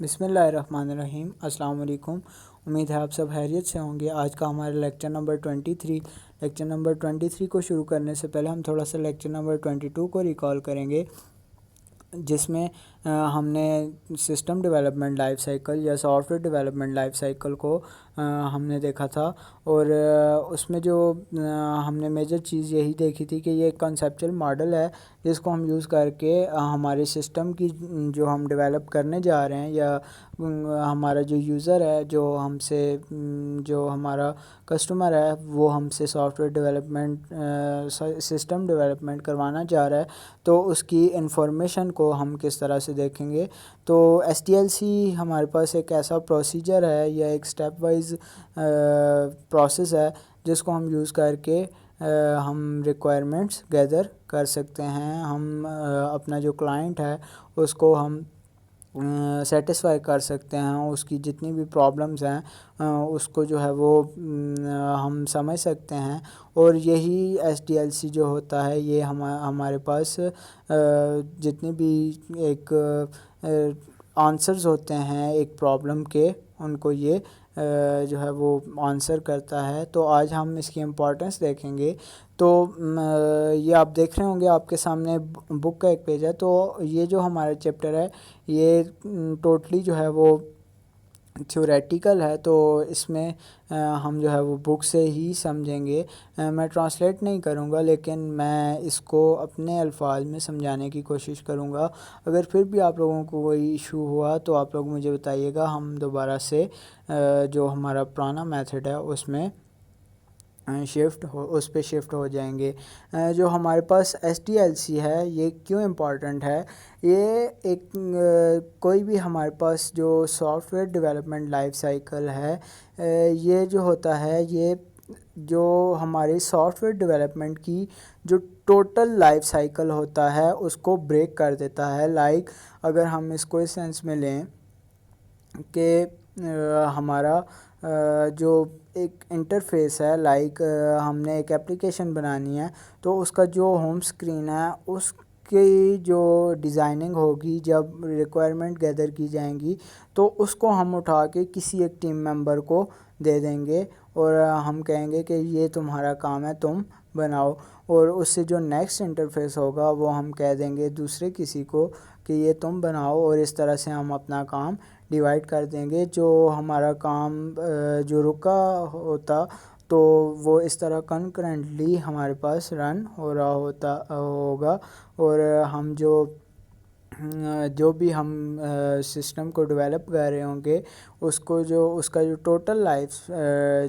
بسم اللہ الرحمن الرحیم۔ السلام علیکم۔ امید ہے آپ سب خیریت سے ہوں گے۔ آج کا ہمارا لیکچر نمبر 23 کو شروع کرنے سے پہلے ہم تھوڑا سا لیکچر نمبر 22 کو ریکال کریں گے، جس میں ہم نے سسٹم ڈیولپمنٹ لائف سائیکل یا soft where development life cycle کو ہم نے دیکھا تھا، اور اس میں جو ہم نے میجر چیز یہی دیکھی تھی کہ یہ ایک کنسیپچل ماڈل ہے جس کو ہم یوز کر کے ہمارے سسٹم کی جو ہم ڈیولپ کرنے جا رہے ہیں، یا ہمارا جو یوزر ہے، جو ہمارا کسٹمر ہے، وہ ہم سے soft where development system development کروانا چاہ رہا ہے، تو اس کی انفارمیشن کو ہم کس طرح سے دیکھیں گے۔ تو SDLC ہمارے پاس ایک ایسا پروسیجر ہے یا ایک اسٹیپ وائز پروسیس ہے جس کو ہم یوز کر کے ہم ریکوائرمنٹس گیدر کر سکتے ہیں۔ ہم اپنا جو کلائنٹ ہے اس کو ہم سیٹسفائی کر سکتے ہیں، اس کی جتنی بھی پرابلمز ہیں اس کو جو ہے وہ ہم سمجھ سکتے ہیں، اور یہی SDLC جو ہوتا ہے یہ ہمارے پاس جتنے بھی ایک آنسرز ہوتے ہیں ایک پرابلم کے، ان کو یہ جو ہے وہ آنسر کرتا ہے۔ تو آج ہم اس کی امپورٹنس دیکھیں گے۔ تو یہ آپ دیکھ رہے ہوں گے، آپ کے سامنے بک کا ایک پیج ہے۔ تو یہ جو ہمارا چیپٹر ہے یہ ٹوٹلی جو ہے وہ تھیوریٹیکل ہے، تو اس میں ہم جو ہے وہ بک سے ہی سمجھیں گے۔ میں ٹرانسلیٹ نہیں کروں گا، لیکن میں اس کو اپنے الفاظ میں سمجھانے کی کوشش کروں گا۔ اگر پھر بھی آپ لوگوں کو کوئی ایشو ہوا تو آپ لوگ مجھے بتائیے گا، ہم دوبارہ سے جو ہمارا پرانا میتھڈ ہے اس میں اس پہ شفٹ ہو جائیں گے۔ جو ہمارے پاس SDLC ہے یہ کیوں امپورٹنٹ ہے؟ یہ ایک کوئی بھی ہمارے پاس جو soft where development life cycle ہے، یہ جو ہوتا ہے یہ جو ہماری سافٹ ویئر ڈیولپمنٹ کی جو ٹوٹل لائف سائیکل ہوتا ہے اس کو بریک کر دیتا ہے۔ اگر ہم اس کو اس سینس میں لیں کہ ہمارا جو ایک انٹرفیس ہے، ہم نے ایک اپلیکیشن بنانی ہے، تو اس کا جو ہوم سکرین ہے اس کی جو ڈیزائننگ ہوگی، جب ریکوائرمنٹ گیدر کی جائیں گی تو اس کو ہم اٹھا کے کسی ایک ٹیم ممبر کو دے دیں گے، اور ہم کہیں گے کہ یہ تمہارا کام ہے، تم بناؤ، اور اس سے جو نیکسٹ انٹرفیس ہوگا وہ ہم کہہ دیں گے دوسرے کسی کو کہ یہ تم بناؤ، اور اس طرح سے ہم اپنا کام ڈیوائڈ کر دیں گے۔ جو ہمارا کام جو رکا ہوتا تو وہ اس طرح کنکرنٹلی ہمارے پاس رن ہو رہا ہوگا، اور ہم جو بھی ہم سسٹم کو ڈیولپ کر رہے ہوں گے اس کا جو ٹوٹل لائف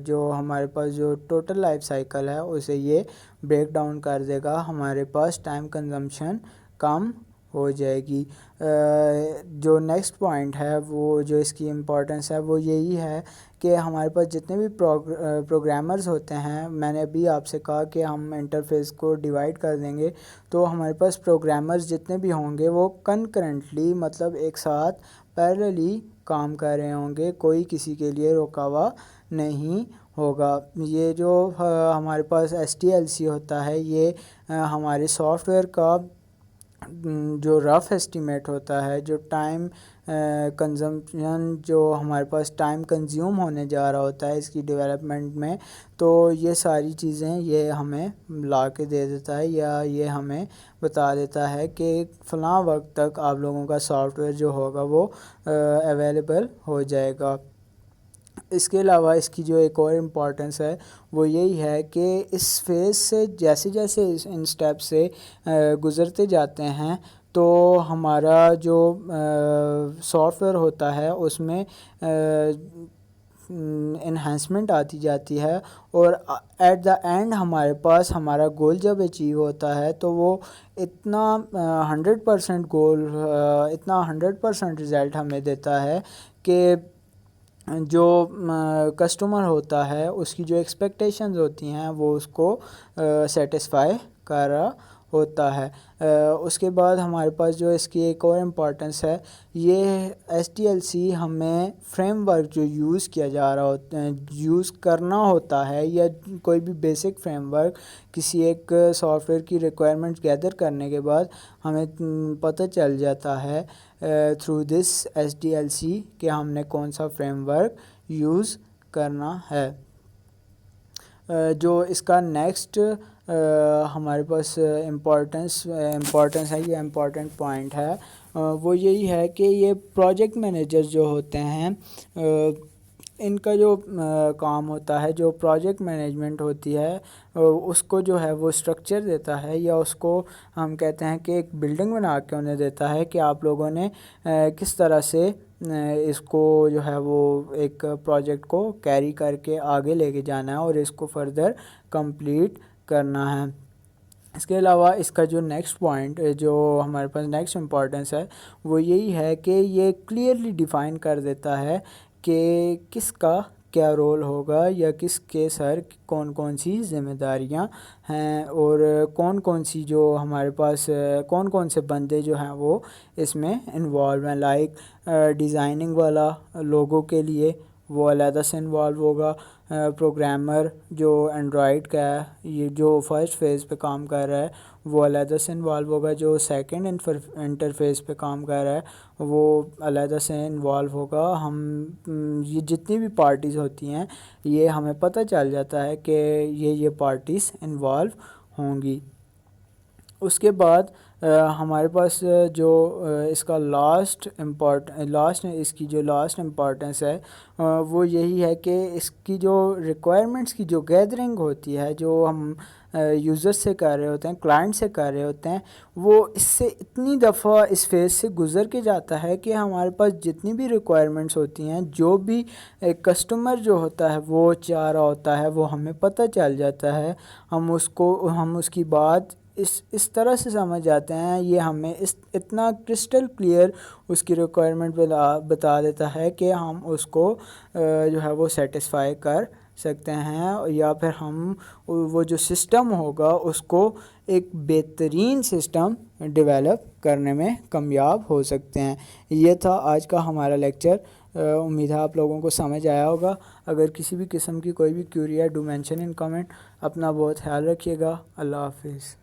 جو ہمارے پاس جو ٹوٹل لائف سائیکل ہے اسے یہ بریک ڈاؤن کر دے گا، ہمارے پاس ٹائم کنزمپشن کم ہو جائے گی۔ جو نیکسٹ پوائنٹ ہے وہ جو اس کی امپورٹنس ہے وہ یہی ہے کہ ہمارے پاس جتنے بھی پروگرامرز ہوتے ہیں، میں نے ابھی آپ سے کہا کہ ہم انٹرفیس کو ڈیوائڈ کر دیں گے، تو ہمارے پاس پروگرامرز جتنے بھی ہوں گے وہ کنکرنٹلی مطلب ایک ساتھ پیریللی کام کر رہے ہوں گے، کوئی کسی کے لیے رکا ہوا نہیں ہوگا۔ یہ جو ہمارے پاس SDLC ہوتا ہے یہ ہمارے سافٹ ویئر کا جو رف ایسٹیمیٹ ہوتا ہے، جو ٹائم کنزمپشن جو ہمارے پاس ٹائم کنزیوم ہونے جا رہا ہوتا ہے اس کی ڈیولپمنٹ میں، تو یہ ساری چیزیں یہ ہمیں لا کے دے دیتا ہے، یا یہ ہمیں بتا دیتا ہے کہ فلاں وقت تک آپ لوگوں کا سافٹ ویئر جو ہوگا وہ اویلیبل ہو جائے گا۔ اس کے علاوہ اس کی جو ایک اور امپورٹنس ہے وہ یہی ہے کہ اس فیز سے جیسے جیسے ان سٹیپ سے گزرتے جاتے ہیں تو ہمارا جو سافٹ ویئر ہوتا ہے اس میں انہینسمنٹ آتی جاتی ہے، اور ایٹ دا اینڈ ہمارے پاس ہمارا گول جب اچیو ہوتا ہے تو وہ اتنا 100% گول، اتنا 100% رزلٹ ہمیں دیتا ہے کہ جو کسٹمر ہوتا ہے اس کی جو ایکسپیکٹیشنز ہوتی ہیں وہ اس کو سیٹسفائی کر رہا ہوتا ہے۔ اس کے بعد ہمارے پاس جو اس کی ایک اور امپورٹنس ہے، یہ SDLC ہمیں فریم ورک جو یوز کیا جا رہا ہوتا ہے، یوز کرنا ہوتا ہے، یا کوئی بھی بیسک فریم ورک کسی ایک سافٹ ویئر کی ریکوائرمنٹس گیدر کرنے کے بعد ہمیں پتہ چل جاتا ہے تھرو دس SDLC کہ ہم نے کون سا فریم ورک یوز کرنا ہے. جو اس کا نیکسٹ ہمارے پاس امپورٹنس ہے، یہ امپورٹنٹ پوائنٹ ہے، وہ یہی ہے کہ یہ پروجیکٹ مینیجر جو ہوتے ہیں ان کا جو کام ہوتا ہے، جو پروجیکٹ مینجمنٹ ہوتی ہے اس کو جو ہے وہ اسٹرکچر دیتا ہے، یا اس کو ہم کہتے ہیں کہ ایک بلڈنگ بنا کے انہیں دیتا ہے کہ آپ لوگوں نے کس طرح سے اس کو جو ہے وہ ایک پروجیکٹ کو کیری کر کے آگے لے کے جانا ہے اور اس کو فردر کمپلیٹ کرنا ہے. اس کے علاوہ اس کا جو نیکسٹ پوائنٹ جو ہمارے پاس نیکسٹ امپورٹنس ہے وہ یہی ہے کہ یہ کلیئرلی ڈیفائن کر دیتا ہے کہ کس کا کیا رول ہوگا، یا کس کے سر کون کون سی ذمہ داریاں ہیں، اور کون کون سی جو ہمارے پاس کون کون سے بندے جو ہیں وہ اس میں انوالو ہیں. لائک ڈیزائننگ والا لوگوں کے لیے وہ علیحدہ سے انوالو ہوگا، پروگرامر جو اینڈرائڈ کا ہے یہ جو فرسٹ فیز پہ کام کر رہا ہے وہ علیحدہ سے انوالو ہوگا، جو سیکنڈ انٹرفیس پہ کام کر رہا ہے وہ علیحدہ سے انوالو ہوگا. یہ جتنی بھی پارٹیز ہوتی ہیں یہ ہمیں پتہ چل جاتا ہے کہ یہ پارٹیز انوالو ہوں گی. اس کے بعد ہمارے پاس جو اس کا لاسٹ اس کی جو لاسٹ امپورٹنس ہے وہ یہی ہے کہ اس کی جو ریکوائرمنٹس کی جو گیدرنگ ہوتی ہے، جو ہم یوزر سے کر رہے ہوتے ہیں، کلائنٹ سے کر رہے ہوتے ہیں، وہ اس سے اتنی دفعہ اس فیز سے گزر کے جاتا ہے کہ ہمارے پاس جتنی بھی ریکوائرمنٹس ہوتی ہیں، جو بھی ایک کسٹمر جو ہوتا ہے وہ چاہ رہا ہوتا ہے وہ ہمیں پتہ چل جاتا ہے. ہم اس کی بات اس طرح سے سمجھ جاتے ہیں، یہ ہمیں اتنا کرسٹل کلیئر اس کی ریکوائرمنٹ بتا دیتا ہے کہ ہم اس کو جو ہے وہ سیٹسفائی کر سکتے ہیں، یا پھر ہم وہ جو سسٹم ہوگا اس کو ایک بہترین سسٹم ڈیولپ کرنے میں کامیاب ہو سکتے ہیں. یہ تھا آج کا ہمارا لیکچر. امید ہے آپ لوگوں کو سمجھ آیا ہوگا. اگر کسی بھی قسم کی کوئی بھی کیوری ہے ڈو مینشن ان کمنٹ. اپنا بہت خیال رکھیے گا. اللہ حافظ.